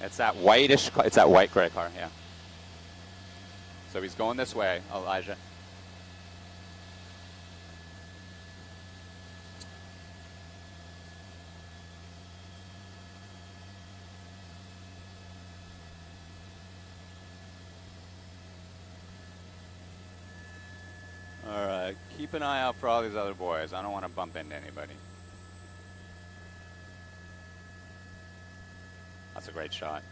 It's that whitish, it's that white gray car, yeah. So he's going this way, Elijah. All right, keep an eye out for all these other boys. I don't want to bump into anybody. That's a great shot.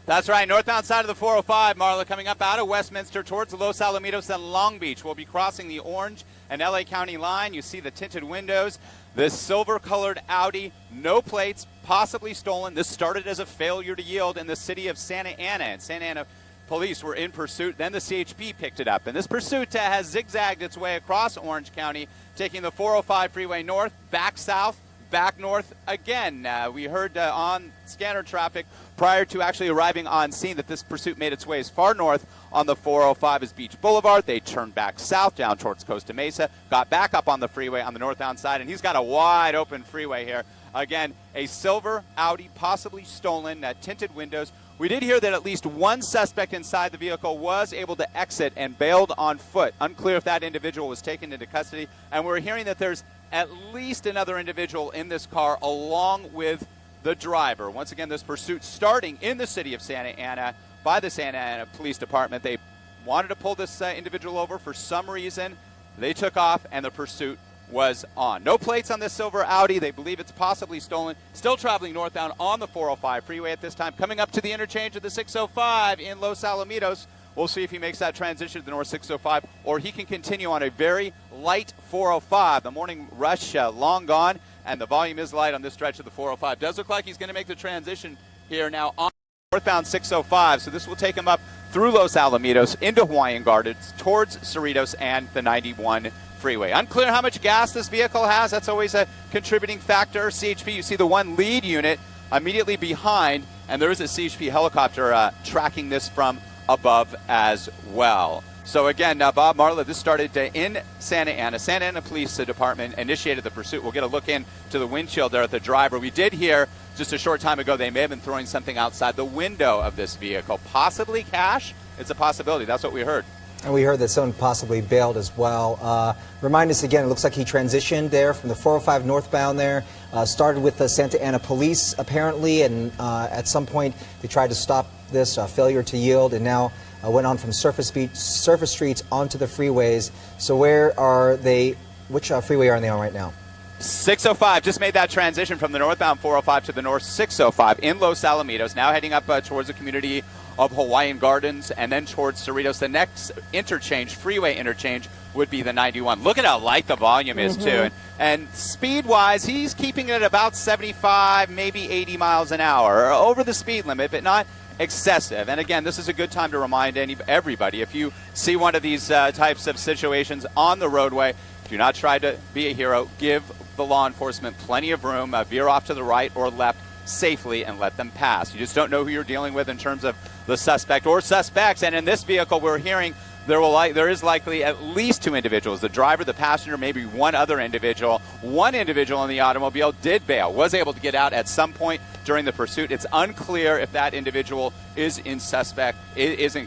That's right, northbound side of the 405, Marla, coming up out of Westminster towards Los Alamitos and Long Beach. We'll be crossing the Orange and LA County line. You see the tinted windows, this silver-colored Audi, no plates, possibly stolen. This started as a failure to yield in the city of Santa Ana, and Santa Ana police were in pursuit. Then the CHP picked it up, and this pursuit has zigzagged its way across Orange County, taking the 405 freeway north, back south, back north again. We heard on scanner traffic prior to actually arriving on scene that this pursuit made its way as far north on the 405 as Beach Boulevard. They turned back south down towards Costa Mesa, got back up on the freeway on the northbound side, and he's got a wide open freeway here. Again, a silver Audi, possibly stolen, tinted windows. We did hear that at least one suspect inside the vehicle was able to exit and bailed on foot. Unclear if that individual was taken into custody. And we're hearing that there's at least another individual in this car along with the driver. Once again, this pursuit starting in the city of Santa Ana by the Santa Ana Police Department. They wanted to pull this individual over for some reason. They took off, and the pursuit was on. No plates on this silver Audi. They believe it's possibly stolen. Still traveling northbound on the 405 freeway at this time. Coming up to the interchange of the 605 in Los Alamitos. We'll see if he makes that transition to the North 605, or he can continue on a very light 405. The morning rush long gone, and the volume is light on this stretch of the 405. Does look like he's going to make the transition here now on northbound 605. So this will take him up through Los Alamitos into Hawaiian Gardens towards Cerritos and the 91 freeway. Unclear how much gas this vehicle has. That's always a contributing factor. CHP, you see the one lead unit immediately behind, and there is a CHP helicopter tracking this from above as well. So again, Bob, Marla, this started in Santa Ana. Santa Ana Police Department initiated the pursuit. We'll get a look into the windshield there at the driver. We did hear just a short time ago they may have been throwing something outside the window of this vehicle. Possibly cash? It's a possibility. That's what we heard. And we heard that someone possibly bailed as well. Remind us again, it looks like he transitioned there from the 405 northbound there, started with the Santa Ana Police apparently, and at some point they tried to stop this failure to yield, and now went on from surface streets onto the freeways. So where are they, which freeway are they on right now? 605, just made that transition from the northbound 405 to the north 605 in Los Alamitos, now heading up towards the community of Hawaiian Gardens and then towards Cerritos. The next interchange, freeway interchange, would be the 91. Look at how light the volume is, too. And speed-wise, he's keeping it at about 75, maybe 80 miles an hour, over the speed limit, but not excessive. And again, this is a good time to remind everybody, if you see one of these types of situations on the roadway, do not try to be a hero. Give the law enforcement plenty of room. Veer off to the right or left safely and let them pass. You just don't know who you're dealing with in terms of the suspect or suspects. And in this vehicle, we're hearing there is likely at least two individuals, the driver, the passenger, maybe one other individual. One individual in the automobile did bail, was able to get out at some point during the pursuit. It's unclear if that individual is in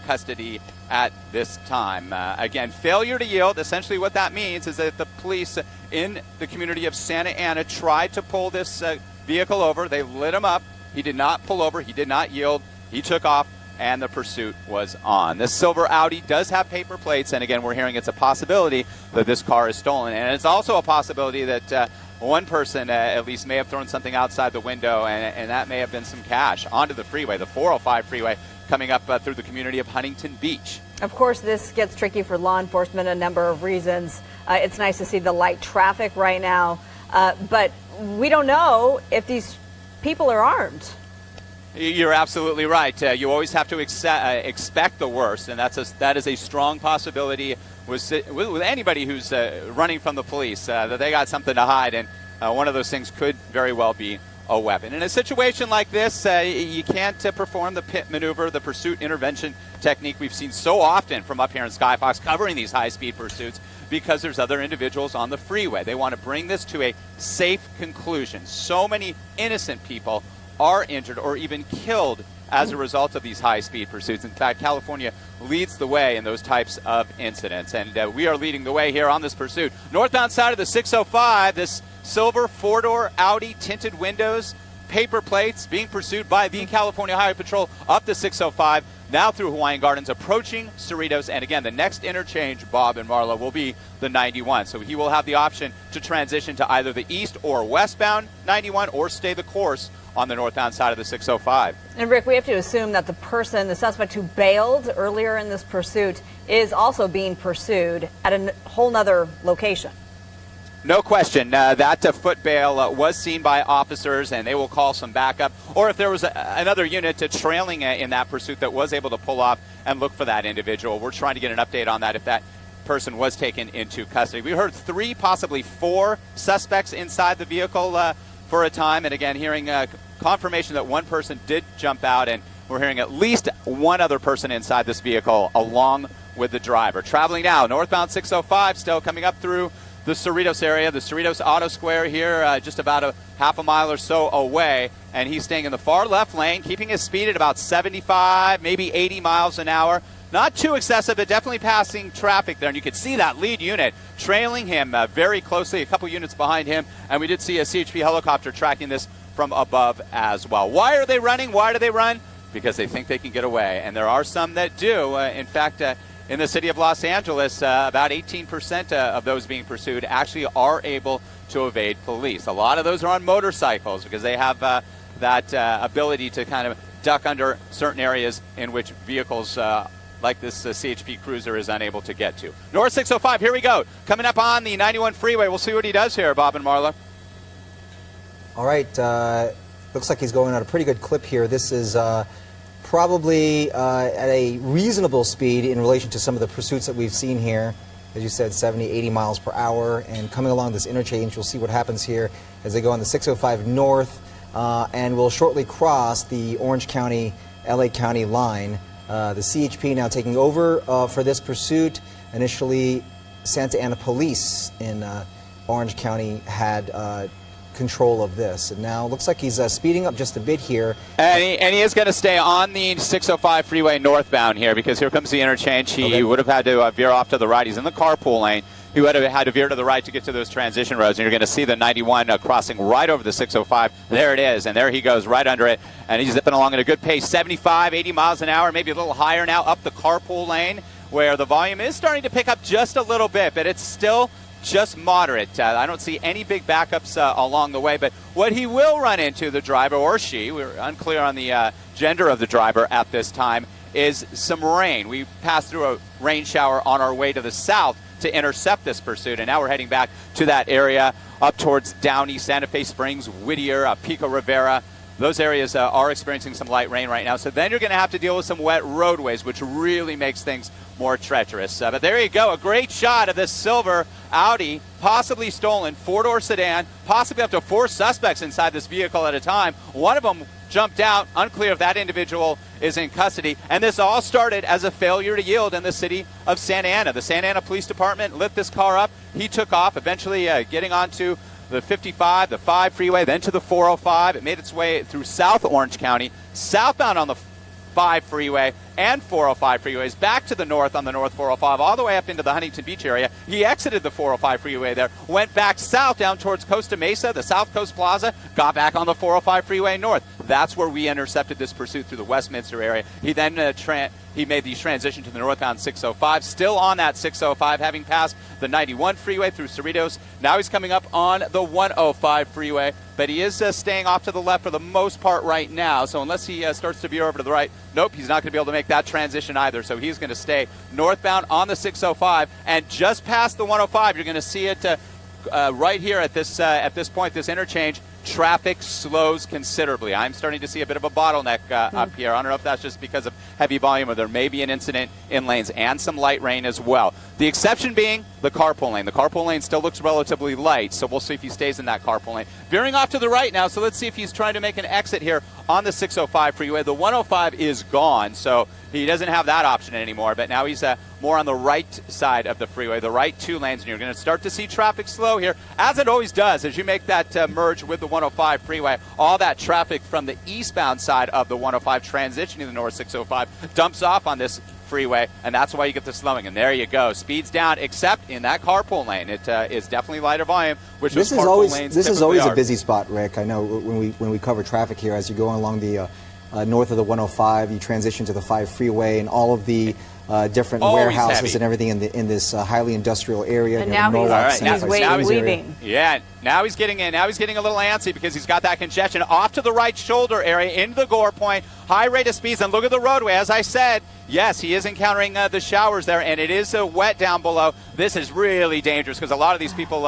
custody at this time. Again, failure to yield, essentially what that means is that the police in the community of Santa Ana tried to pull this vehicle over. They lit him up. He did not pull over. He did not yield. He took off, and the pursuit was on. This silver Audi does have paper plates, and again, we're hearing it's a possibility that this car is stolen. And it's also a possibility that one person at least may have thrown something outside the window, and that may have been some cash onto the freeway, the 405 freeway, coming up through the community of Huntington Beach. Of course, this gets tricky for law enforcement a number of reasons. It's nice to see the light traffic right now, but we don't know if these people are armed. You're absolutely right. You always have to expect the worst, and that is a strong possibility with anybody who's running from the police, that they got something to hide, and one of those things could very well be a weapon. In a situation like this, you can't perform the pit maneuver, the pursuit intervention technique we've seen so often from up here in Sky Fox covering these high-speed pursuits, because there's other individuals on the freeway. They want to bring this to a safe conclusion. So many innocent people are injured or even killed as a result of these high-speed pursuits. In fact, California leads the way in those types of incidents, and we are leading the way here on this pursuit. Northbound side of the 605, this silver four-door Audi, tinted windows, paper plates, being pursued by the California Highway Patrol up the 605, now through Hawaiian Gardens, approaching Cerritos. And again, the next interchange, Bob and Marla, will be the 91. So he will have the option to transition to either the east or westbound 91 or stay the course on the northbound side of the 605. And Rick, we have to assume that the suspect who bailed earlier in this pursuit is also being pursued at a whole nother location. No question. That foot bail was seen by officers, and they will call some backup. Or if there was another unit trailing in that pursuit that was able to pull off and look for that individual. We're trying to get an update on that if that person was taken into custody. We heard 3, possibly 4 suspects inside the vehicle for a time. And again, hearing confirmation that one person did jump out, and we're hearing at least one other person inside this vehicle along with the driver. Traveling now, northbound 605, still coming up through the Cerritos area, the Cerritos Auto Square here, just about a half a mile or so away, and he's staying in the far left lane, keeping his speed at about 75, maybe 80 miles an hour. Not too excessive, but definitely passing traffic there, and you could see that lead unit trailing him very closely, a couple units behind him, and we did see a CHP helicopter tracking this from above as well. Why are they running? Why do they run? Because they think they can get away, and there are some that do. In fact, in the city of Los Angeles, about 18% of those being pursued actually are able to evade police. A lot of those are on motorcycles because they have that ability to kind of duck under certain areas in which vehicles like this CHP Cruiser is unable to get to. North 605, here we go. Coming up on the 91 freeway. We'll see what he does here, Bob and Marla. All right. Looks like he's going at a pretty good clip here. This is probably at a reasonable speed in relation to some of the pursuits that we've seen here. As you said, 70, 80 miles per hour. And coming along this interchange, we'll see what happens here as they go on the 605 north and will shortly cross the Orange County, LA County line. The CHP now taking over for this pursuit. Initially, Santa Ana Police in Orange County had control of this, and now looks like he's speeding up just a bit here. And he is going to stay on the 605 freeway northbound here, because here comes the interchange. He would have had to veer off to the right. He's in the carpool lane. He would have had to veer to the right to get to those transition roads, and you're going to see the 91 crossing right over the 605. There it is, and there he goes right under it, and he's zipping along at a good pace, 75, 80 miles an hour, maybe a little higher now up the carpool lane, where the volume is starting to pick up just a little bit, but it's still just moderate. I don't see any big backups along the way, but what he will run into, the driver or she, we're unclear on the gender of the driver at this time, is some rain. We passed through a rain shower on our way to the south to intercept this pursuit, and now we're heading back to that area up towards Downey, Santa Fe Springs, Whittier, Pico Rivera. Those areas are experiencing some light rain right now, so then you're going to have to deal with some wet roadways, which really makes things more treacherous. But there you go, a great shot of this silver Audi, possibly stolen, 4-door sedan, possibly up to 4 suspects inside this vehicle at a time. One of them jumped out, unclear if that individual is in custody, and this all started as a failure to yield in the city of Santa Ana. The Santa Ana Police Department lit this car up. He took off, eventually getting onto the 55, the 5 freeway, then to the 405. It made its way through South Orange County, southbound on the 5 freeway and 405 freeways, back to the north on the North 405, all the way up into the Huntington Beach area. He exited the 405 freeway there, went back south down towards Costa Mesa, the South Coast Plaza, got back on the 405 freeway north. That's where we intercepted this pursuit through the Westminster area. He then he made the transition to the northbound 605, still on that 605, having passed the 91 freeway through Cerritos. Now he's coming up on the 105 freeway, but he is staying off to the left for the most part right now. So unless he starts to veer over to the right, nope, he's not going to be able to make that transition either. So he's going to stay northbound on the 605, and just past the 105, you're going to see it right here at this point, this interchange. traffic slows considerably. I'm starting to see a bit of a bottleneck up here. I don't know if that's just because of heavy volume or there may be an incident in lanes and some light rain as well. The exception being the carpool lane. The carpool lane still looks relatively light, so we'll see if he stays in that carpool lane. Veering off to the right now, so let's see if he's trying to make an exit here on the 605 freeway. The 105 is gone, so he doesn't have that option anymore, but now he's more on the right side of the freeway, the right 2 lanes, and you're going to start to see traffic slow here, as it always does as you make that merge with the 105 freeway. All that traffic from the eastbound side of the 105 transitioning to the north 605 dumps off on this freeway, and that's why you get the slowing. And there you go, speeds down, except in that carpool lane. It is definitely lighter volume, which this is always lanes this is always are. a busy spot, Rick. I know when we cover traffic here, as you go along the north of the 105, you transition to the 5 freeway, and all of the different Always warehouses heavy. and everything in this highly industrial area. And near now Norwalk, he's, Santa he's Fe waiting, Springs area. leaving. Yeah, now he's getting in. Now he's getting a little antsy because he's got that congestion off to the right shoulder area into the gore point. High rate of speeds, and look at the roadway. As I said, yes, he is encountering the showers there, and it is wet down below. This is really dangerous because a lot of these people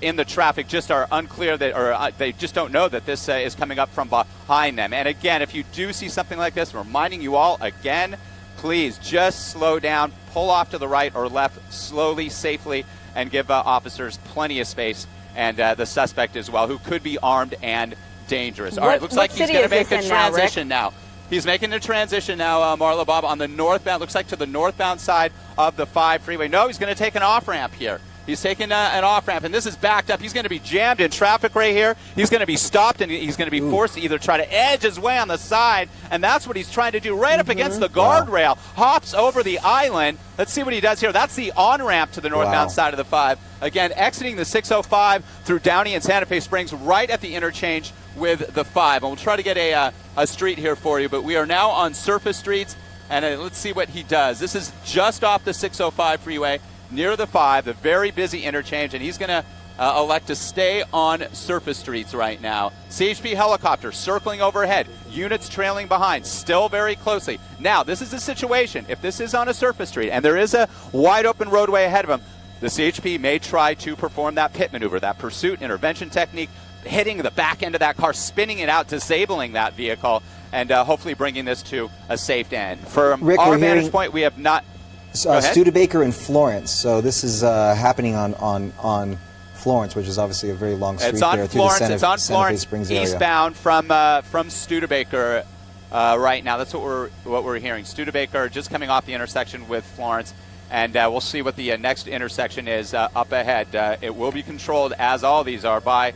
in the traffic just are unclear that, or they just don't know that this is coming up from behind them. And again, if you do see something like this, reminding you all again, please just slow down, pull off to the right or left slowly, safely, and give officers plenty of space, and the suspect as well, who could be armed and dangerous. All right, looks like he's going to make a transition now. He's making the transition now, Marla Bob, on the northbound, looks like to the northbound side of the 5 freeway. No, he's going to take an off-ramp here. He's taking an off-ramp, and this is backed up. He's going to be jammed in traffic right here. He's going to be stopped, and he's going to be forced to either try to edge his way on the side, and that's what he's trying to do, right up against the guardrail. Hops over the island. Let's see what he does here. That's the on-ramp to the northbound side of the 5. Again, exiting the 605 through Downey and Santa Fe Springs right at the interchange with the 5. And we'll try to get a street here for you, but we are now on surface streets, and let's see what he does. This is just off the 605 freeway, near the 5, the very busy interchange, and he's going to elect to stay on surface streets right now. CHP helicopter circling overhead, units trailing behind, still very closely. Now, this is a situation, if this is on a surface street and there is a wide open roadway ahead of him, the CHP may try to perform that pit maneuver, that pursuit intervention technique, hitting the back end of that car, spinning it out, disabling that vehicle, and hopefully bringing this to a safe end. From Rick, our vantage point, we have not... Studebaker and Florence. So this is happening on Florence, which is obviously a very long street it's on there Florence. to the It's on Santa Fe Florence, Springs area. eastbound from Studebaker right now. That's what we're hearing. Studebaker just coming off the intersection with Florence, and we'll see what the next intersection is up ahead. It will be controlled, as all these are, by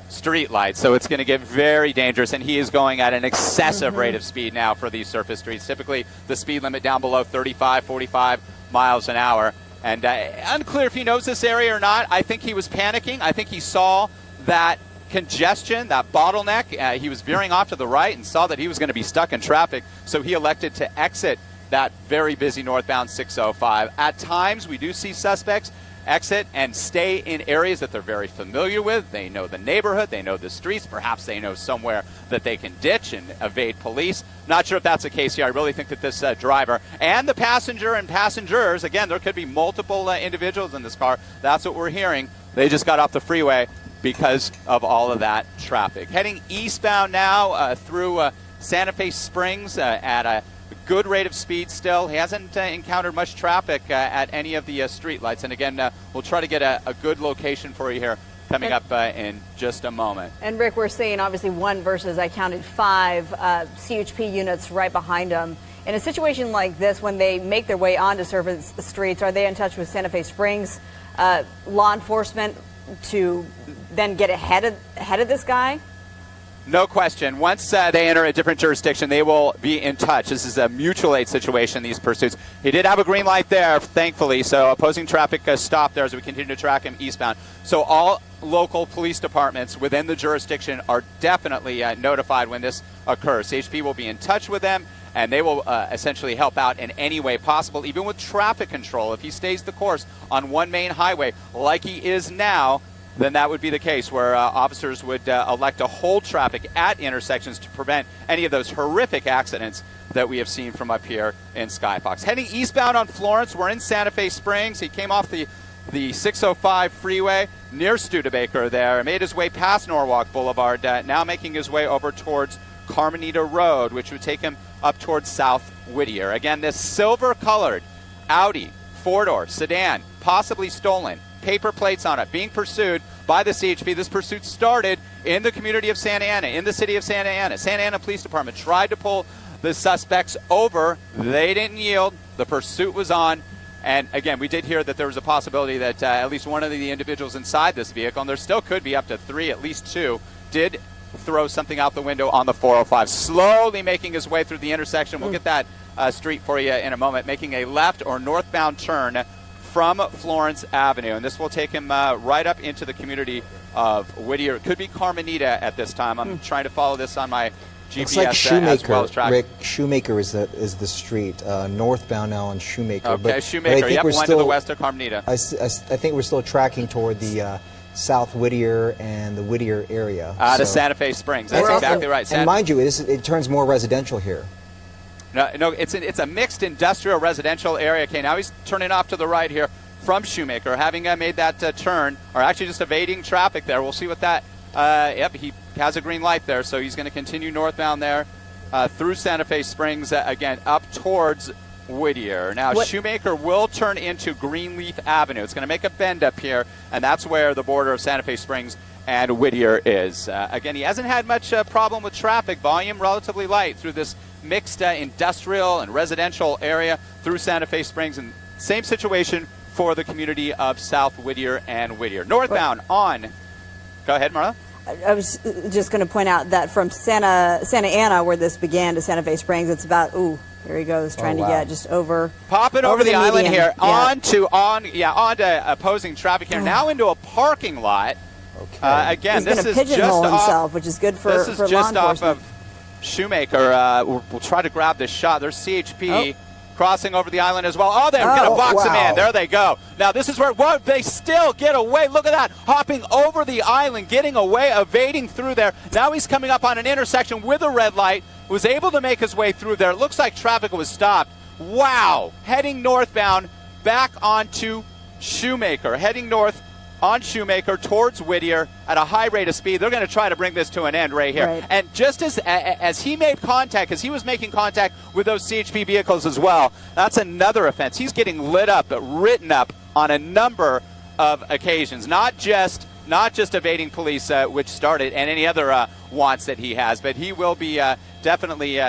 street lights, so it's going to get very dangerous, and he is going at an excessive rate of speed now for these surface streets. Typically the speed limit down below 35, 45 miles an hour, and unclear if he knows this area or not. I think he was panicking. I think he saw that congestion, that bottleneck. He was veering off to the right and saw that he was going to be stuck in traffic, so he elected to exit that very busy northbound 605. At times we do see suspects exit and stay in areas that they're very familiar with. They know the neighborhood, they know the streets, perhaps they know somewhere that they can ditch and evade police. Not sure if that's the case here. I really think that this driver and the passenger and passengers, again, there could be multiple individuals in this car. That's what we're hearing. They just got off the freeway because of all of that traffic. Heading eastbound now through Santa Fe Springs at a good rate of speed still. He hasn't encountered much traffic at any of the street lights. And again, we'll try to get a good location for you here coming up in just a moment. And Rick, we're seeing obviously 1 versus, I counted 5 CHP units right behind him. In a situation like this, when they make their way onto surface streets, are they in touch with Santa Fe Springs law enforcement to then get ahead of this guy? No question. Once they enter a different jurisdiction, they will be in touch. This is a mutual aid situation, these pursuits. He did have a green light there, thankfully, so opposing traffic stopped there as we continue to track him eastbound. So all local police departments within the jurisdiction are definitely notified when this occurs. CHP will be in touch with them, and they will essentially help out in any way possible, even with traffic control. If he stays the course on one main highway like he is now, then that would be the case where officers would elect to hold traffic at intersections to prevent any of those horrific accidents that we have seen from up here in Skyfox. Heading eastbound on Florence, we're in Santa Fe Springs. He came off the the 605 freeway near Studebaker there, made his way past Norwalk Boulevard, now making his way over towards Carmenita Road, which would take him up towards South Whittier. Again, this silver-colored Audi four-door sedan, possibly stolen, paper plates on it, being pursued by the CHP. This pursuit started in the community of Santa Ana, in the city of Santa Ana. Santa Ana Police Department tried to pull the suspects over. They didn't yield. The pursuit was on. And again, we did hear that there was a possibility that at least one of the individuals inside this vehicle, and there still could be up to 3, at least 2, did throw something out the window on the 405, slowly making his way through the intersection. We'll get that street for you in a moment, making a left or northbound turn from Florence Avenue. And this will take him right up into the community of Whittier. It could be Carmenita at this time. I'm trying to follow this on my GPS. Looks like Shoemaker, as well as track. Rick, Shoemaker is the street, northbound now on Shoemaker. Okay, Shoemaker, yep, one to the west of Carmenita. I think we're still tracking toward the South Whittier and the Whittier area. Out of Santa Fe Springs, that's exactly right. And mind you, it turns more residential here. No, it's a mixed industrial residential area. Okay, now he's turning off to the right here from Shoemaker, having made that turn, or actually just evading traffic there. We'll see what that, yep, he has a green light there, so he's going to continue northbound there through Santa Fe Springs, again, up towards Whittier. Now, Shoemaker will turn into Greenleaf Avenue. It's going to make a bend up here, and that's where the border of Santa Fe Springs and Whittier is. Again, he hasn't had much problem with traffic. Volume relatively light through this mixed industrial and residential area through Santa Fe Springs, and same situation for the community of South Whittier and Whittier. Northbound on, go ahead, Marla. I was just going to point out that from Santa Ana, where this began, to Santa Fe Springs, it's about, here he goes, trying to get just over. Popping over the island median. here, onto opposing traffic here, now into a parking lot. Okay. Again, He's this going to is just pigeonhole off, himself, which is good for this is law just off enforcement. of Shoemaker. We'll try to grab this shot. There's CHP crossing over the island as well. Oh, they're going to box him in. There they go. Now, this is where they still get away. Look at that. Hopping over the island, getting away, evading through there. Now he's coming up on an intersection with a red light. Was able to make his way through there. It looks like traffic was stopped. Wow. Heading northbound back onto Shoemaker. Heading north on Shoemaker towards Whittier at a high rate of speed. They're going to try to bring this to an end right here. Right. And just as he made contact, as he was making contact with those CHP vehicles as well, that's another offense. He's getting lit up, written up on a number of occasions, not just evading police, which started, and any other wants that he has, but he will be definitely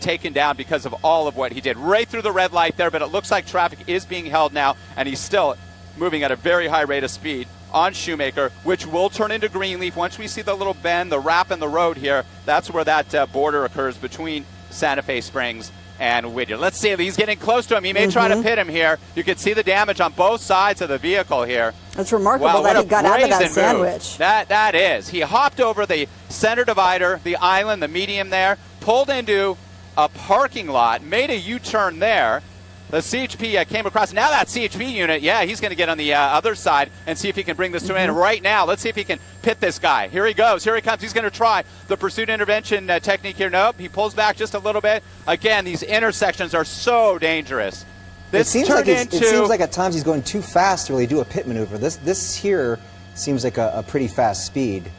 taken down because of all of what he did. Right through the red light there, but it looks like traffic is being held now, and he's still moving at a very high rate of speed on Shoemaker, which will turn into Greenleaf. Once we see the little bend, the wrap in the road here, that's where that border occurs between Santa Fe Springs and Whittier. Let's see, he's getting close to him. He may try to pit him here. You can see the damage on both sides of the vehicle here. It's remarkable that he got out of that sandwich. That is. He hopped over the center divider, the island, the median there, pulled into a parking lot, made a U-turn there. The CHP came across. Now that CHP unit, he's going to get on the other side and see if he can bring this to an end right now. Let's see if he can pit this guy. Here he goes. Here he comes. He's going to try the pursuit intervention technique here. Nope. He pulls back just a little bit. Again, these intersections are so dangerous. It seems like at times he's going too fast to really do a pit maneuver. This here seems like a pretty fast speed.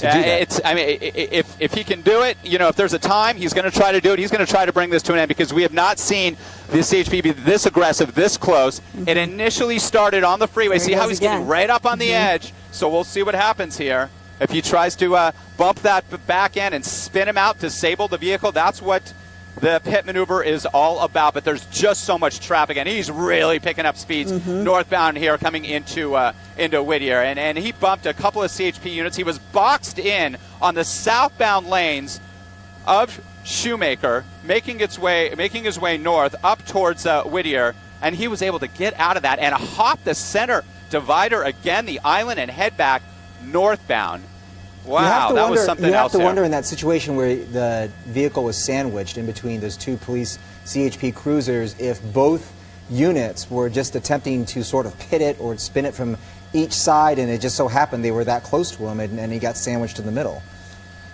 If he can do it, if there's a time, he's going to try to do it. He's going to try to bring this to an end because we have not seen the CHP be this aggressive, this close. It initially started on the freeway. See how he's getting right up on the edge. So we'll see what happens here. If he tries to bump that back end and spin him out, disable the vehicle, that's what the pit maneuver is all about. But there's just so much traffic, and he's really picking up speeds northbound here coming into Whittier. And he bumped a couple of CHP units. He was boxed in on the southbound lanes of Shoemaker, making his way north up towards Whittier, and he was able to get out of that and hop the center divider again, the island, and head back northbound. Wow, that was something else. You have to wonder in that situation where the vehicle was sandwiched in between those two police CHP cruisers if both units were just attempting to sort of pit it or spin it from each side, and it just so happened they were that close to him, and he got sandwiched in the middle.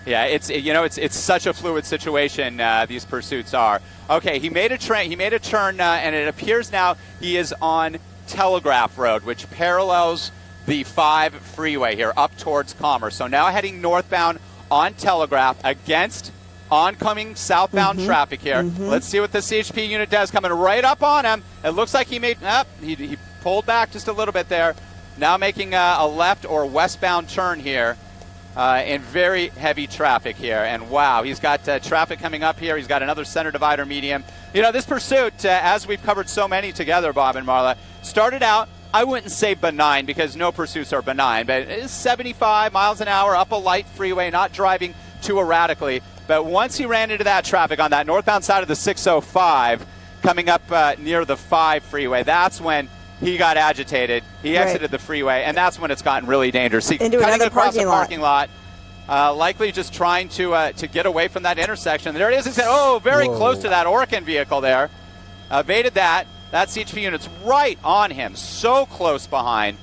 Yeah, it's such a fluid situation. These pursuits are. Okay, he made a turn, and it appears now he is on Telegraph Road, which parallels the 5 freeway here up towards Commerce. So now heading northbound on Telegraph against oncoming southbound traffic here. Let's see what the CHP unit does. Coming right up on him. It looks like he made, he pulled back just a little bit there. Now making a left or westbound turn here in very heavy traffic here. And wow, he's got traffic coming up here. He's got another center divider medium. You know, this pursuit, as we've covered so many together, Bob and Marla, started out, I wouldn't say benign because no pursuits are benign, but it's 75 miles an hour up a light freeway, not driving too erratically. But once he ran into that traffic on that northbound side of the 605, coming up near the 5 freeway, that's when he got agitated. He exited the freeway, and that's when it's gotten really dangerous. See, into cutting another across the parking lot, likely just trying to get away from that intersection. There it is. He said, oh, very close to that Orkin vehicle there. Evaded that. That CHP unit's right on him, so close behind.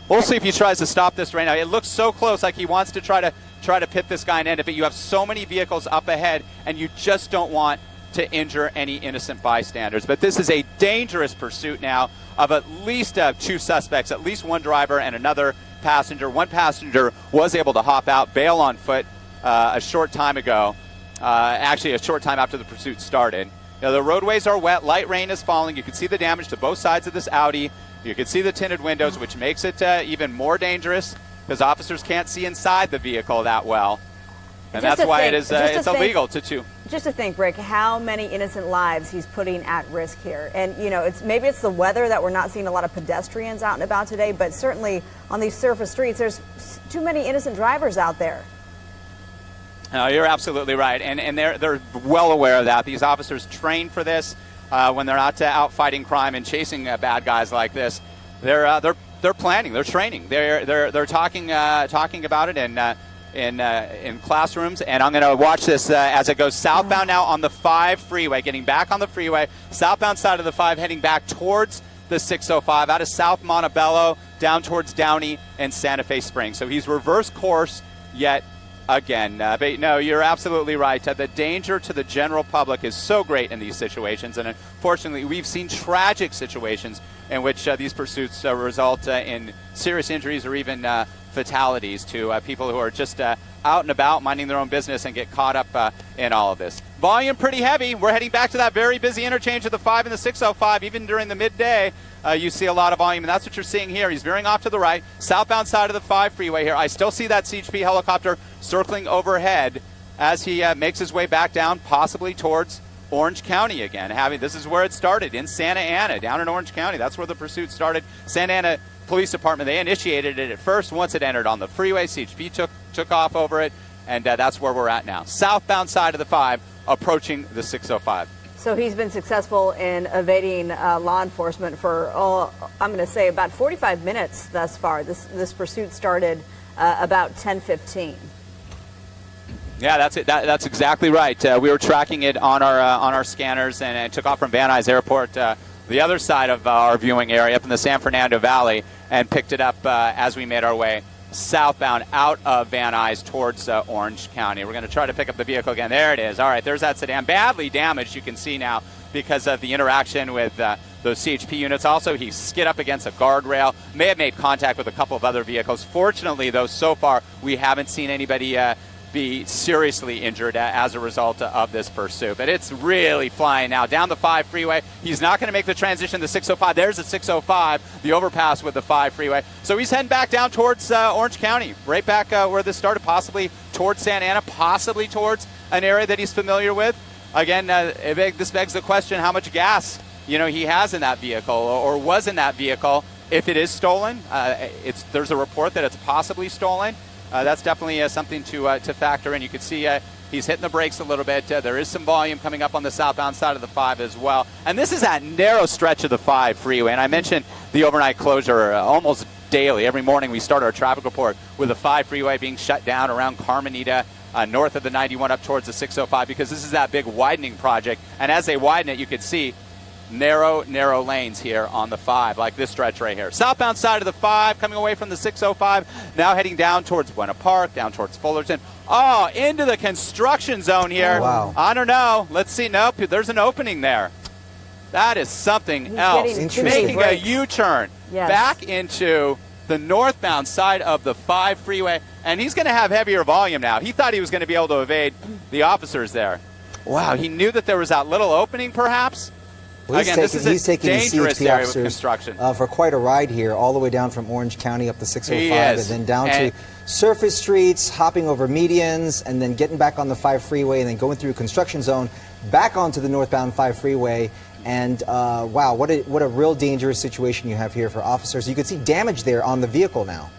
We'll see if he tries to stop this right now. It looks so close, like he wants to try to pit this guy and end it, but you have so many vehicles up ahead, and you just don't want to injure any innocent bystanders. But this is a dangerous pursuit now of at least 2 suspects, at least 1 driver and another passenger. 1 passenger was able to hop out, bail on foot a short time ago, actually a short time after the pursuit started. You know, the roadways are wet, light rain is falling. You can see the damage to both sides of this Audi. You can see the tinted windows, which makes it even more dangerous because officers can't see inside the vehicle that well. And that's why it's illegal to. Just to think, Rick, how many innocent lives he's putting at risk here. And, you know, maybe it's the weather that we're not seeing a lot of pedestrians out and about today, but certainly on these surface streets, there's too many innocent drivers out there. No, you're absolutely right, and they're well aware of that. These officers train for this when they're not out fighting crime and chasing bad guys like this. They're planning, they're training, they're talking about it in classrooms. And I'm going to watch this as it goes southbound now on the 5 freeway, getting back on the freeway, southbound side of the 5, heading back towards the 605 out of South Montebello down towards Downey and Santa Fe Springs. So he's reversed course yet again. But no, you're absolutely right. The danger to the general public is so great in these situations. And unfortunately, we've seen tragic situations in which these pursuits result in serious injuries or even fatalities to people who are just out and about minding their own business and get caught up in all of this. Volume pretty heavy. We're heading back to that very busy interchange of the 5 and the 605. Even during the midday, you see a lot of volume, and that's what you're seeing here. He's veering off to the right, southbound side of the 5 freeway here. I still see that CHP helicopter circling overhead as he makes his way back down, possibly towards Orange County again. This is where it started, in Santa Ana, down in Orange County. That's where the pursuit started. Santa Ana Police Department, they initiated it at first. Once it entered on the freeway, CHP took off over it, and that's where we're at now. Southbound side of the 5, approaching the 605. So he's been successful in evading law enforcement for, I'm going to say, about 45 minutes thus far. This pursuit started about 10:15. Yeah, that's it. That's exactly right. We were tracking it on our scanners, and it took off from Van Nuys Airport, the other side of our viewing area, up in the San Fernando Valley, and picked it up as we made our way southbound out of Van Nuys towards Orange County. We're going to try to pick up the vehicle again. There it is. All right, there's that sedan. Badly damaged, you can see now, because of the interaction with those CHP units. Also, he skid up against a guardrail, may have made contact with a couple of other vehicles. Fortunately, though, so far, we haven't seen anybody be seriously injured as a result of this pursuit. But it's really flying now down the 5 freeway. He's not going to make the transition to 605. There's the 605, the overpass with the 5 freeway. So he's heading back down towards Orange County, right back where this started, possibly towards Santa Ana, possibly towards an area that he's familiar with. Again, this begs the question how much gas he has in that vehicle or was in that vehicle. If it is stolen, there's a report that it's possibly stolen. That's definitely something to factor in. You can see he's hitting the brakes a little bit. There is some volume coming up on the southbound side of the 5 as well. And this is that narrow stretch of the 5 freeway. And I mentioned the overnight closure almost daily. Every morning we start our traffic report with the 5 freeway being shut down around Carmenita, north of the 91 up towards the 605, because this is that big widening project. And as they widen it, you can see narrow lanes here on the 5, like this stretch right here. Southbound side of the 5, coming away from the 605, now heading down towards Buena Park, down towards Fullerton. Oh, into the construction zone here. Oh, wow. I don't know. Let's see. Nope, there's an opening there. That is something He's else. getting Making a breaks. U-turn Yes. back into the northbound side of the 5 freeway, and he's going to have heavier volume now. He thought he was going to be able to evade the officers there. Wow, he knew that there was that little opening, perhaps. Well, Again, this is a he's taking the dangerous CHP area with officers construction. for quite a ride here, all the way down from Orange County up to 605, He is. and then down And- to surface streets, hopping over medians, and then getting back on the 5 freeway, and then going through a construction zone, back onto the northbound 5 freeway. And wow, what a real dangerous situation you have here for officers. You can see damage there on the vehicle now.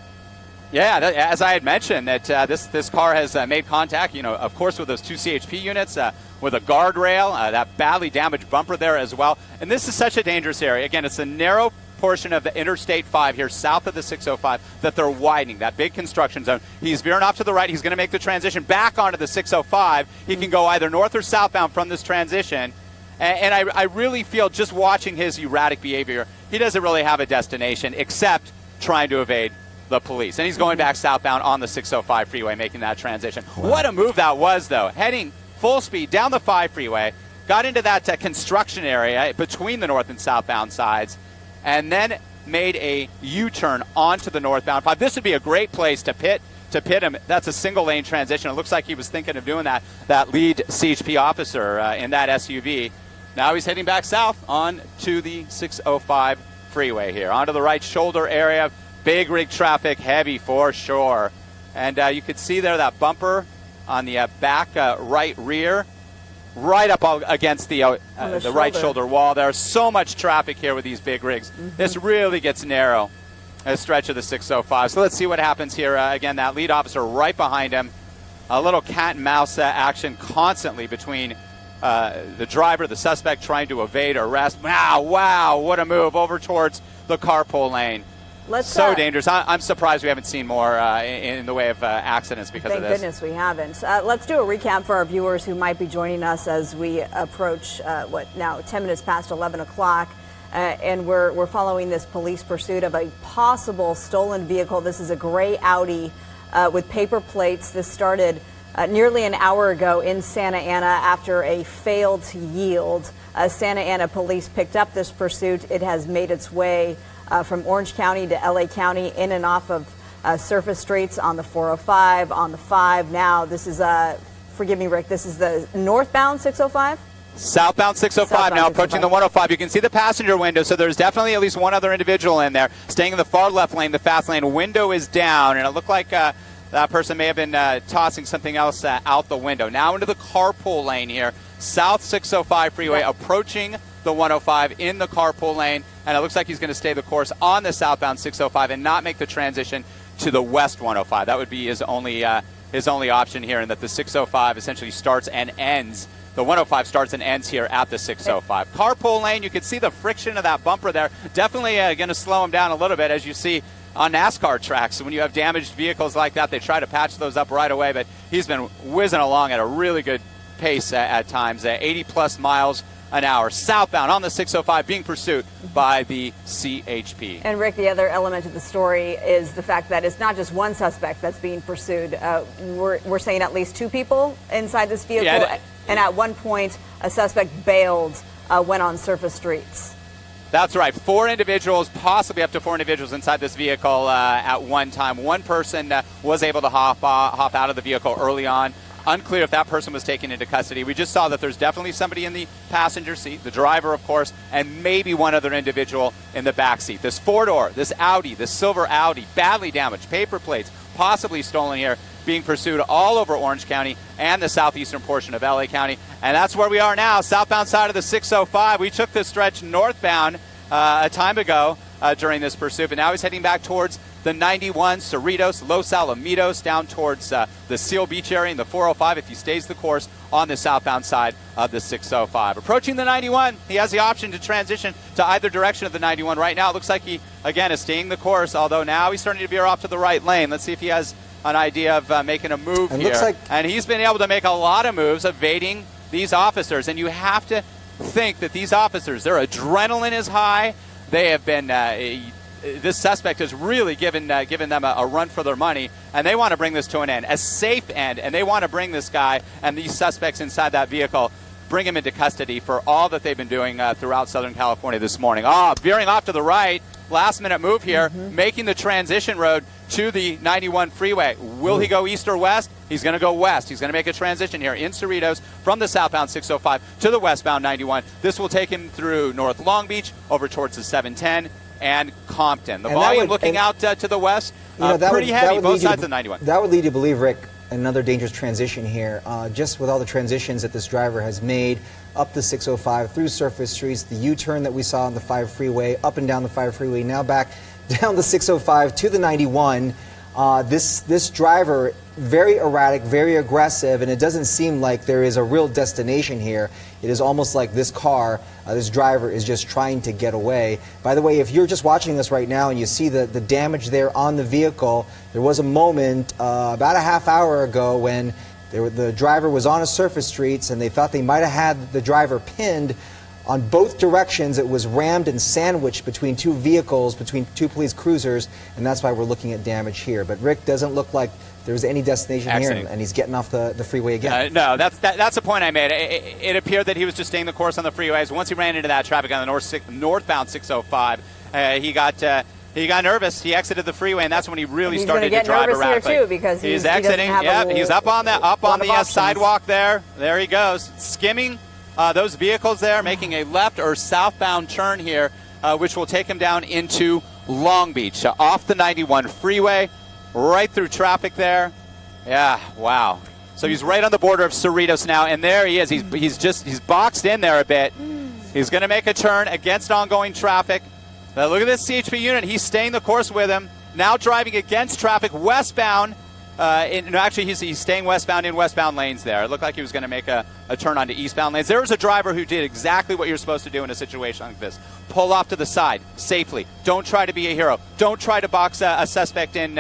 Yeah, as I had mentioned, that this car has made contact, of course, with those 2 CHP units, with a guardrail, that badly damaged bumper there as well. And this is such a dangerous area. Again, it's a narrow portion of the Interstate 5 here south of the 605 that they're widening, that big construction zone. He's veering off to the right. He's going to make the transition back onto the 605. He can go either north or southbound from this transition. And I really feel, just watching his erratic behavior, he doesn't really have a destination except trying to evade the police. And he's going back southbound on the 605 freeway, making that transition. Wow. What a move that was, though. Heading full speed down the 5 freeway, got into that construction area between the north and southbound sides, and then made a U-turn onto the northbound 5. This would be a great place to pit him. That's a single-lane transition. It looks like he was thinking of doing that lead CHP officer in that SUV. Now he's heading back south on to the 605 freeway here, onto the right shoulder area. Big rig traffic, heavy for sure. And you could see there that bumper on the back right rear, right up against the right shoulder wall. There's so much traffic here with these big rigs. This really gets narrow, a stretch of the 605. So let's see what happens here. Again, that lead officer right behind him. A little cat and mouse action constantly between the driver, the suspect trying to evade arrest. Wow, what a move over towards the carpool lane. So dangerous. I'm surprised we haven't seen more in the way of accidents because of this. Thank goodness we haven't. Let's do a recap for our viewers who might be joining us as we approach, 10 minutes past 11 o'clock. And we're following this police pursuit of a possible stolen vehicle. This is a gray Audi with paper plates. This started nearly an hour ago in Santa Ana after a failed yield. Santa Ana police picked up this pursuit. It has made its way from Orange County to LA County, in and off of surface streets on the 405, on the 5. Now, this is, forgive me, Rick, this is the northbound 605? Southbound 605 now approaching the 105. You can see the passenger window, so there's definitely at least one other individual in there. Staying in the far left lane, the fast lane window is down, and it looked like that person may have been tossing something else out the window. Now into the carpool lane here, South 605 freeway, approaching the 105 in the carpool lane, and it looks like he's going to stay the course on the southbound 605 and not make the transition to the west 105. That would be his only option here, and that the 605 essentially starts and ends. The 105 starts and ends here at the 605. Carpool lane, you can see the friction of that bumper there. Definitely going to slow him down a little bit, as you see on NASCAR tracks. When you have damaged vehicles like that, they try to patch those up right away, but he's been whizzing along at a really good pace at times, 80-plus miles an hour, southbound on the 605, being pursued by the CHP. And Rick, the other element of the story is the fact that it's not just one suspect that's being pursued. We're saying at least 2 people inside this vehicle, and at one point, a suspect bailed, went on surface streets. That's right. 4 individuals, possibly up to 4 individuals inside this vehicle at one time. One person was able to hop out of the vehicle early on. Unclear if that person was taken into custody. We just saw that there's definitely somebody in the passenger seat, the driver, of course, and maybe one other individual in the back seat. This 4-door, this Audi, this silver Audi, badly damaged, paper plates, possibly stolen here, being pursued all over Orange County and the southeastern portion of LA County. And that's where we are now, southbound side of the 605. We took this stretch northbound a time ago during this pursuit, but now he's heading back towards the 91, Cerritos, Los Alamitos, down towards the Seal Beach area in the 405 if he stays the course on the southbound side of the 605. Approaching the 91, he has the option to transition to either direction of the 91. Right now, it looks like he, again, is staying the course, although now he's starting to veer off to the right lane. Let's see if he has an idea of making a move here. And he's been able to make a lot of moves evading these officers. And you have to think that these officers, their adrenaline is high. They have been this suspect has really given them a run for their money, and they want to bring this to an end, a safe end, and they want to bring this guy and these suspects inside that vehicle bring him into custody for all that they've been doing throughout Southern California this morning. Veering off to the right, last-minute move here, making the transition road to the 91 freeway. Will he go east or west? He's going to go west. He's going to make a transition here in Cerritos from the southbound 605 to the westbound 91. This will take him through North Long Beach, over towards the 710, and Compton. The volume looking out to the west, pretty heavy, both sides of 91. That would lead you to believe, Rick, another dangerous transition here. Just with all the transitions that this driver has made up the 605 through surface streets, the U-turn that we saw on the 5 freeway, up and down the 5 freeway, now back down the 605 to the 91. This driver, very erratic, very aggressive, and it doesn't seem like there is a real destination here. It is almost like this car, this driver is just trying to get away. By the way, if you're just watching this right now and you see the damage there on the vehicle, there was a moment about a half hour ago when the driver was on a surface streets and they thought they might have had the driver pinned. On both directions, it was rammed and sandwiched between two vehicles, between two police cruisers, and that's why we're looking at damage here. But Rick, doesn't look like there's any destination here, and he's getting off the freeway again. No, that's the point I made. It appeared that he was just staying the course on the freeways. Once he ran into that traffic on the northbound 605, he got nervous. He exited the freeway, and that's when he really started to drive erratically. Here too, because he's exiting. Yep, he's up on the sidewalk there. There he goes, skimming those vehicles there, making a left or southbound turn here, which will take him down into Long Beach, off the 91 freeway, right through traffic there. Yeah, wow. So he's right on the border of Cerritos now, and there he is. He's boxed in there a bit. He's going to make a turn against ongoing traffic. Now look at this CHP unit. He's staying the course with him. Now driving against traffic westbound. Actually, he's staying westbound in westbound lanes there. It looked like he was going to make a turn onto eastbound lanes. There was a driver who did exactly what you're supposed to do in a situation like this. Pull off to the side safely. Don't try to be a hero. Don't try to box a suspect in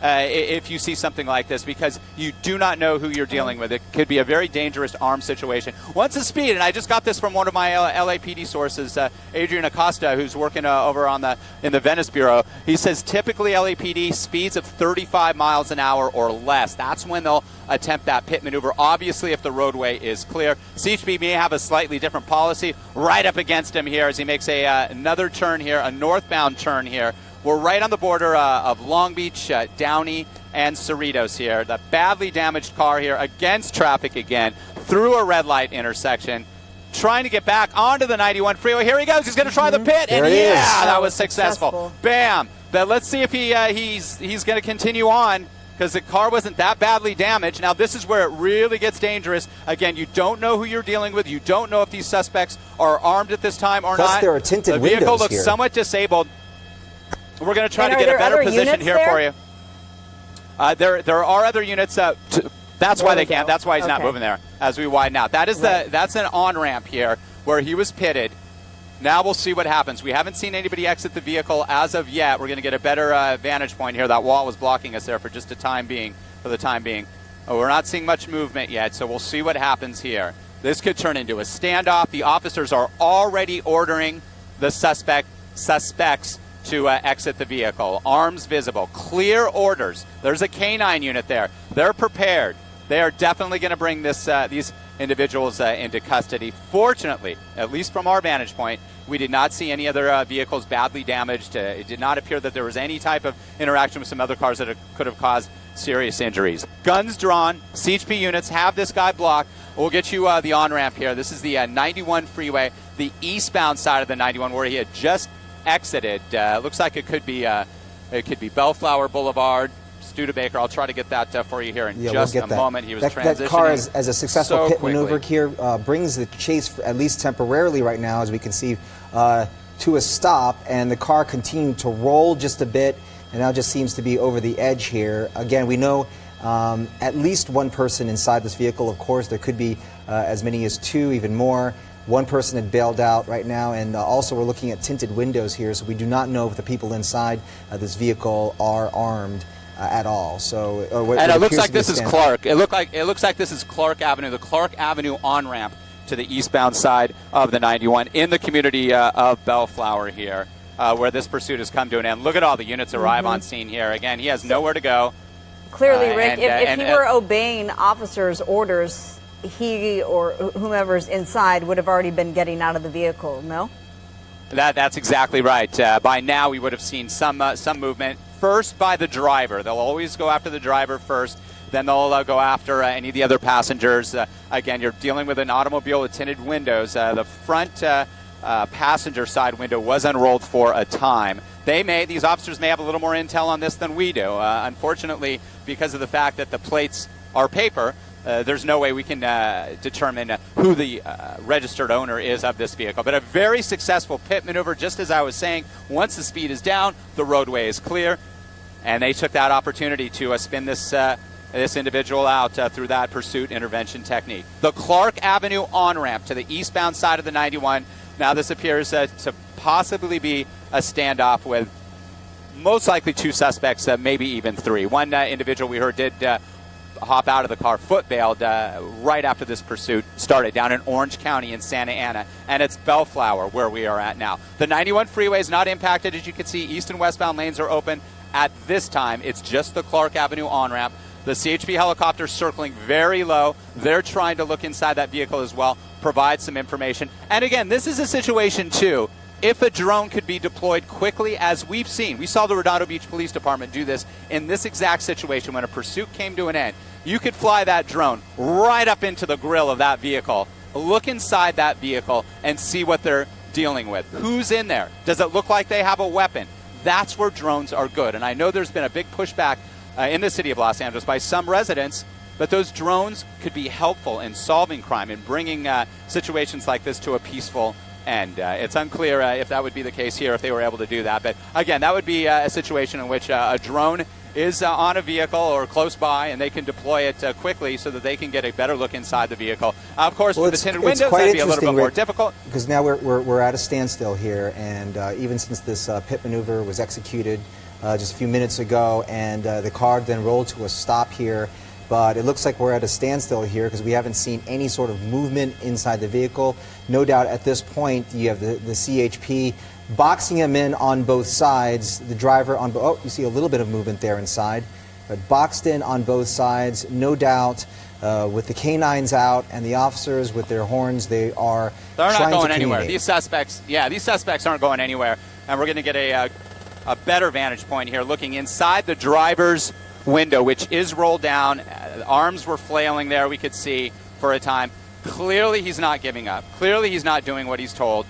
if you see something like this, because you do not know who you're dealing with. It could be a very dangerous armed situation. Once the speed, and I just got this from one of my LAPD sources, Adrian Acosta, who's working over in the Venice Bureau. He says typically LAPD speeds of 35 miles an hour or less. That's when they'll attempt that pit maneuver. Obviously, if the roadway is clear. CHP may have a slightly different policy. Right up against him here as he makes another turn here, a northbound turn here. We're right on the border of Long Beach, Downey, and Cerritos here. The badly damaged car here against traffic again, through a red light intersection, trying to get back onto the 91 freeway. Here he goes. He's going to try the pit, and that was successful. Bam. But let's see if he's going to continue on, because the car wasn't that badly damaged. Now, this is where it really gets dangerous. Again, you don't know who you're dealing with. You don't know if these suspects are armed at this time or not. Plus, there are tinted windows here. The vehicle looks somewhat disabled. We're going to try to get a better position here for you. There are other units. That's why they can't. That's why he's not moving there as we widen out. That is that's an on-ramp here where he was pitted. Now we'll see what happens. We haven't seen anybody exit the vehicle as of yet. We're going to get a better vantage point here. That wall was blocking us there for just the time being. We're not seeing much movement yet, so we'll see what happens here. This could turn into a standoff. The officers are already ordering the suspects to exit the vehicle. Arms visible. Clear orders. There's a K9 unit there. They're prepared. They are definitely going to bring these individuals into custody. Fortunately, at least from our vantage point, we did not see any other vehicles badly damaged. It did not appear that there was any type of interaction with some other cars that could have caused serious injuries. Guns drawn. CHP units have this guy blocked. We'll get you the on-ramp here. This is the 91 freeway, the eastbound side of the 91 where he had just exited. Looks like it could be Bellflower Boulevard, Studebaker. I'll try to get that for you here in just a moment. He was transitioning. That car, as a successful pit maneuver here, brings the chase, at least temporarily right now, as we can see, to a stop, and the car continued to roll just a bit, and now just seems to be over the edge here. Again, we know at least one person inside this vehicle. Of course, there could be as many as two, even more. One person had bailed out right now, and also we're looking at tinted windows here, so we do not know if the people inside this vehicle are armed at all. So, and it looks like this is Clark. It looks like this is Clark Avenue, the Clark Avenue on-ramp to the eastbound side of the 91 in the community of Bellflower here, where this pursuit has come to an end. Look at all the units arrive on scene here. Again, he has nowhere to go. Clearly, Rick, if he were obeying officers' orders, he or whomever's inside would have already been getting out of the vehicle, no? That's exactly right. By now, we would have seen some movement. First by the driver. They'll always go after the driver first. Then they'll go after any of the other passengers. Again, you're dealing with an automobile with tinted windows. The front passenger side window was unrolled for a time. These officers may have a little more intel on this than we do. Unfortunately, because of the fact that the plates are paper, there's no way we can determine who the registered owner is of this vehicle. But a very successful pit maneuver, just as I was saying. Once the speed is down, the roadway is clear, and they took that opportunity to spin this individual out through that pursuit intervention technique. The Clark Avenue on-ramp to the eastbound side of the 91. Now this appears to possibly be a standoff with most likely two suspects, maybe even three. One individual we heard did hop out of the car, foot-bailed right after this pursuit started down in Orange County in Santa Ana, and it's Bellflower where we are at now. The 91 freeway is not impacted. As you can see, east and westbound lanes are open. At this time, it's just the Clark Avenue on-ramp. The CHP helicopter circling very low. They're trying to look inside that vehicle as well, provide some information. And again, this is a situation, too, if a drone could be deployed quickly, as we've seen. We saw the Redondo Beach Police Department do this in this exact situation when a pursuit came to an end. You could fly that drone right up into the grill of that vehicle, look inside that vehicle, and see what they're dealing with. Who's in there? Does it look like they have a weapon? That's where drones are good. And I know there's been a big pushback in the city of Los Angeles by some residents, but those drones could be helpful in solving crime and bringing situations like this to a peaceful end. It's unclear if that would be the case here if they were able to do that. But again, that would be a situation in which a drone is on a vehicle or close by, and they can deploy it quickly so that they can get a better look inside the vehicle. Of course, with the tinted windows, that'd be a little bit more difficult. Because now we're at a standstill here, and even since this pit maneuver was executed just a few minutes ago, and the car then rolled to a stop here, but it looks like we're at a standstill here because we haven't seen any sort of movement inside the vehicle. No doubt at this point you have the CHP boxing him in on both sides. The driver on oh, you see a little bit of movement there inside, but boxed in on both sides. No doubt with the canines out and the officers with their horns, they're not going anywhere. These suspects aren't going anywhere, and we're going to get a better vantage point here looking inside the driver's window, which is rolled down. Arms were flailing there, we could see for a time. Clearly he's not giving up. Clearly he's not doing what he's told.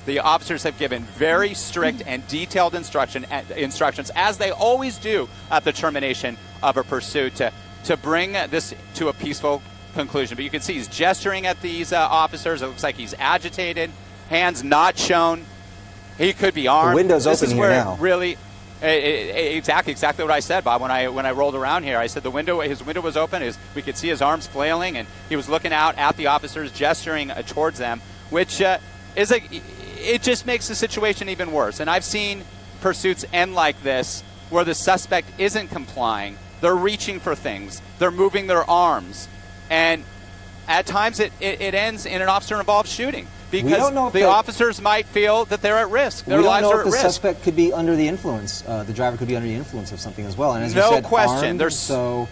The officers have given very strict and detailed instructions, as they always do at the termination of a pursuit, to bring this to a peaceful conclusion. But you can see he's gesturing at these officers. It looks like he's agitated, hands not shown. He could be armed. The window's open here now. Really, exactly what I said, Bob. When I rolled around here, I said his window was open. We could see his arms flailing, and he was looking out at the officers, gesturing towards them, which it just makes the situation even worse. And I've seen pursuits end like this, where the suspect isn't complying. They're reaching for things. They're moving their arms, and at times it ends in an officer-involved shooting. Because the officers might feel that they're at risk. Their lives are at risk. We don't know if the suspect could be under the influence. The driver could be under the influence of something as well. And as you said, question. Armed,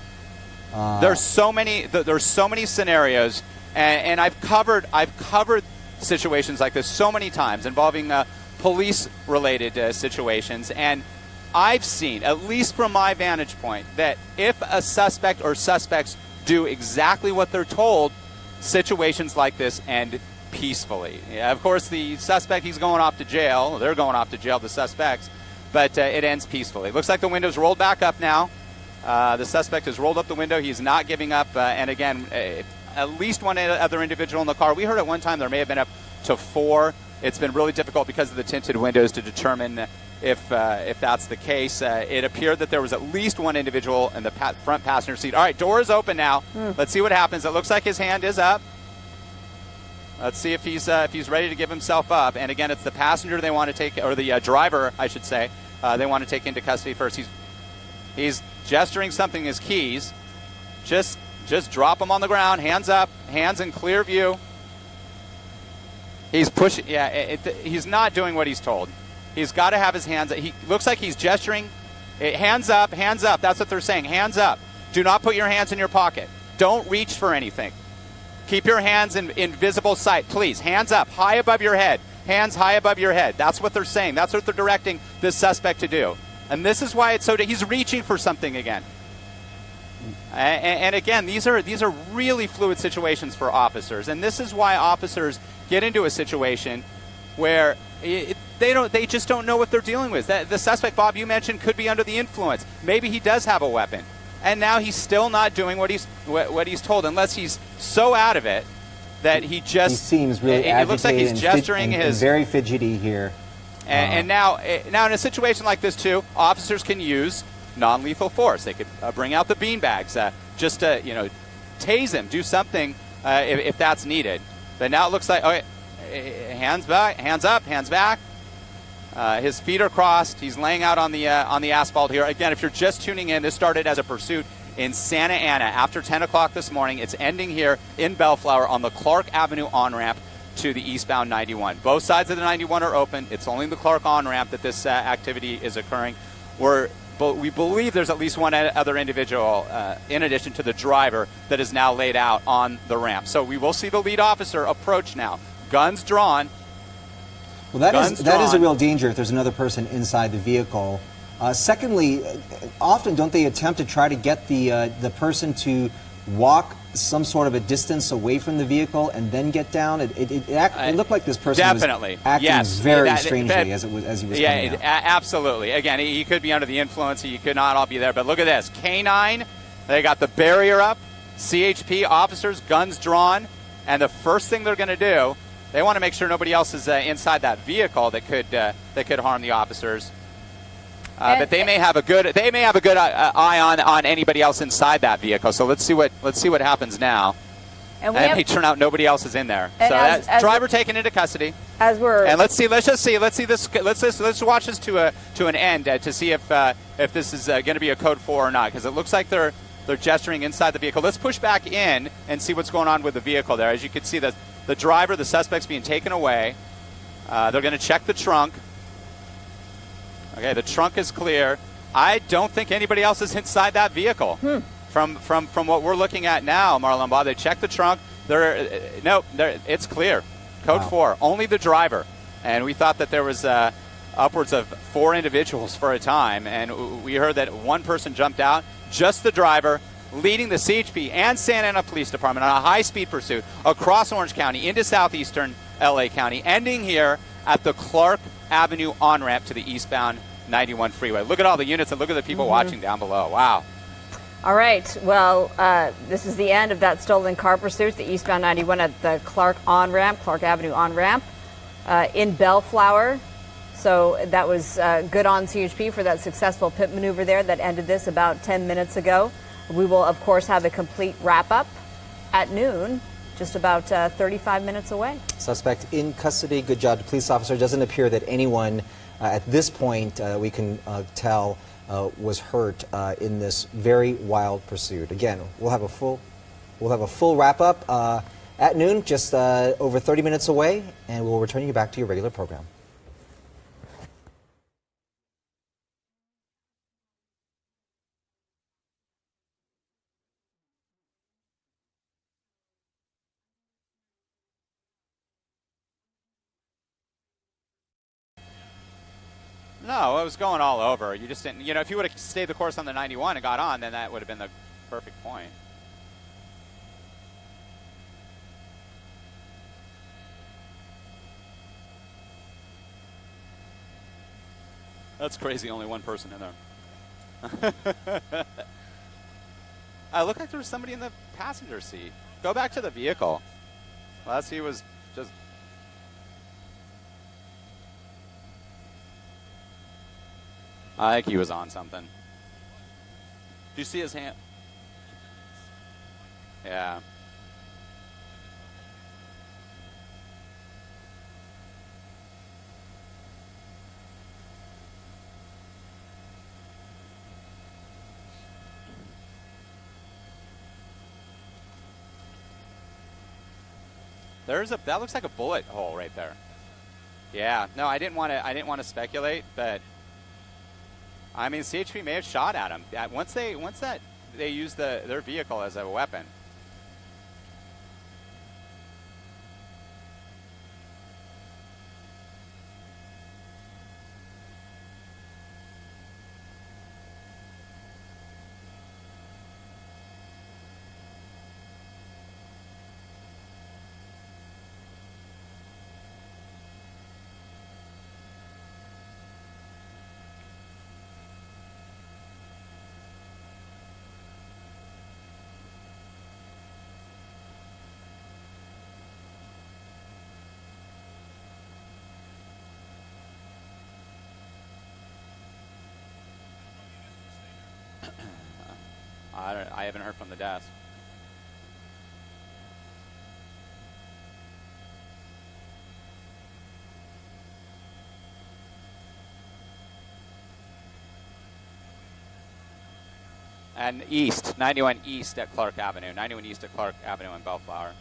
there's so many scenarios, and I've covered situations like this so many times involving police-related situations, and I've seen, at least from my vantage point, that if a suspect or suspects do exactly what they're told, situations like this end peacefully. Yeah, of course, the suspect, he's going off to jail. They're going off to jail, the suspects, but it ends peacefully. It looks like the window's rolled back up now. The suspect has rolled up the window. He's not giving up. And again, at least one other individual in the car. We heard at one time there may have been up to 4. It's been really difficult because of the tinted windows to determine if that's the case. It appeared that there was at least one individual in the front passenger seat. All right, door is open now. Let's see what happens. It looks like his hand is up. Let's see if he's ready to give himself up. And again, it's the passenger they want to take, or the driver, I should say, they want to take into custody first. He's gesturing something, his keys. Just drop them on the ground, hands up, hands in clear view. He's pushing. Yeah, he's not doing what he's told. He's got to have his hands up. He looks like he's gesturing. Hands up, hands up. That's what they're saying. Hands up. Do not put your hands in your pocket. Don't reach for anything. Keep your hands in visible sight, please. Hands up, high above your head. Hands high above your head. That's what they're saying. That's what they're directing this suspect to do. And this is why it's so. He's reaching for something again. And again, these are really fluid situations for officers, and this is why officers get into a situation where they just don't know what they're dealing with. The suspect, Bob, you mentioned, could be under the influence. Maybe he does have a weapon, and now he's still not doing what he's told, unless he's so out of it that he just he seems really agitated. It looks like he's gesturing and very fidgety here. And now in a situation like this too, officers can use non-lethal force. They could bring out the beanbags, just to tase him, do something if that's needed. But now it looks like hands back, hands up, hands back. His feet are crossed. He's laying out on the asphalt here. Again, if you're just tuning in, this started as a pursuit in Santa Ana after 10 o'clock this morning. It's ending here in Bellflower on the Clark Avenue on-ramp to the eastbound 91. Both sides of the 91 are open. It's only the Clark on-ramp that this activity is occurring. But we believe there's at least one other individual, in addition to the driver, that is now laid out on the ramp. So we will see the lead officer approach now. Guns drawn. Well, that is a real danger if there's another person inside the vehicle. Secondly, often don't they attempt to try to get the person to walk some sort of a distance away from the vehicle and then get down? It looked like this person definitely was acting very strangely as he was coming out. Absolutely. Again, he could be under the influence. He could not all be there. But look at this. K9, they got the barrier up. CHP officers, guns drawn. And the first thing they're going to do, they want to make sure nobody else is inside that vehicle that could harm the officers. But they may have a good eye on anybody else inside that vehicle. So let's see what happens now. And it may turn out nobody else is in there. So that's driver taken into custody. Let's watch this to an end to see if this is going to be a code 4 or not, because it looks like they're gesturing inside the vehicle. Let's push back in and see what's going on with the vehicle there. As you can see, the driver, the suspect's being taken away. They're going to check the trunk. Okay, the trunk is clear. I don't think anybody else is inside that vehicle. From what we're looking at now, Marla and Bob, they checked the trunk. It's clear. Code 4, only the driver. And we thought that there was upwards of 4 individuals for a time, and we heard that one person jumped out, just the driver, leading the CHP and Santa Ana Police Department on a high-speed pursuit across Orange County into southeastern LA County, ending here at the Clark Avenue on-ramp to the eastbound 91 freeway. Look at all the units and look at the people watching down below. Wow. All right. Well, this is the end of that stolen car pursuit, the eastbound 91 at the Clark Avenue on-ramp in Bellflower. So that was good on CHP for that successful pit maneuver there that ended this about 10 minutes ago. We will, of course, have a complete wrap-up at noon, just about 35 minutes away. Suspect in custody. Good job to police officer. It doesn't appear that anyone at this point we can tell was hurt in this very wild pursuit. Again, we'll have a full wrap-up at noon, just over 30 minutes away, and we'll return you back to your regular program. No, it was going all over. You just didn't, if you would have stayed the course on the 91 and got on, then that would have been the perfect point. That's crazy, only one person in there. It looked like there was somebody in the passenger seat. Go back to the vehicle. Unless he was just... I think he was on something. Do you see his hand? Yeah. That looks like a bullet hole right there. Yeah. No, I didn't want to speculate, but I mean, CHP may have shot at him. Once they use their vehicle as a weapon. I haven't heard from the desk. And east, 91 east at Clark Avenue. 91 east at Clark Avenue in Bellflower.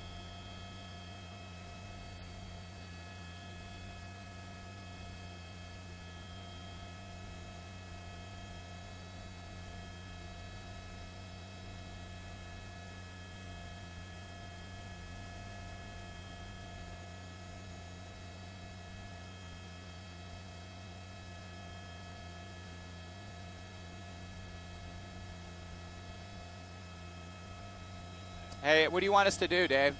Hey, what do you want us to do, Dave?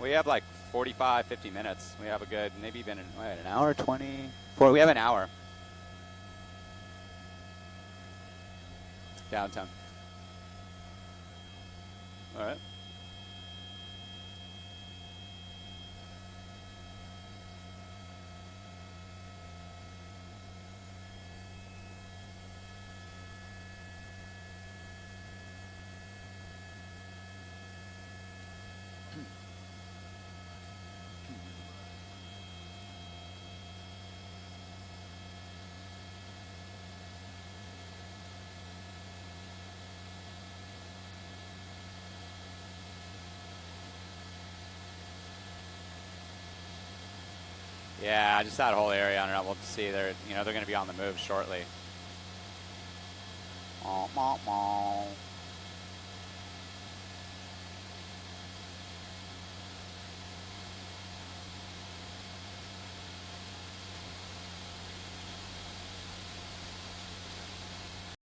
We have like 45, 50 minutes. We have a good, maybe even an hour, 20. We have an hour. Downtown. All right. Yeah, just that whole area. I don't know. We'll see. They're going to be on the move shortly.